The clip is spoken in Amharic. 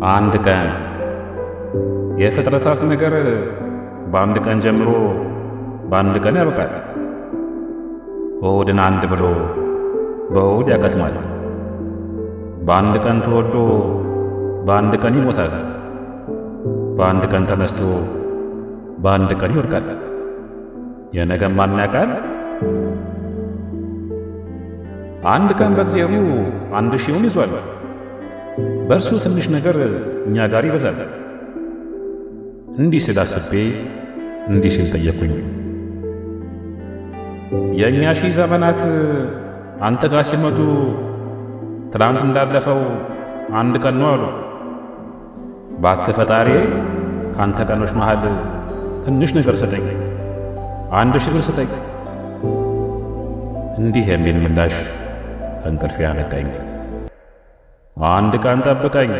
አንድ ቀን የፍጥረታት ነገር በአንድ ቀን ጀምሮ በአንድ ቀን ያበቃል። እሁድን አንድ ብሎ በእሁድ ያከትማል። በአንድ ቀን ተወልዶ በአንድ ቀን ይሞታል። በአንድ ቀን ተነስቶ በአንድ ቀን ይወድቃል። የነገም ማን ያውቃል? አንድ ቀን በእግዚአብሔሩ 1000ውን ይዟል። በእርሱ ትንሽ ነገር እኛ ጋር ይበዛል። እንዲህ ስል አስቤ እንዲህ ሲል ጠየቅኩኝ፣ የእኛ 1000 ዘመናት አንተ ጋር ሲመጡ ትላንት እንዳለፈው አንድ ቀን ነው አሉ። እባክህ ፈጣሪ ከአንተ ቀኖች መሃል ትንሽ ነገር ስጠኝ፣ 1000 ብር ስጠኝ። እንዲህ የሚል ምላሽ ከእንቅልፌ ያነቃኝ። አንድ ቀን ጠብቀኝ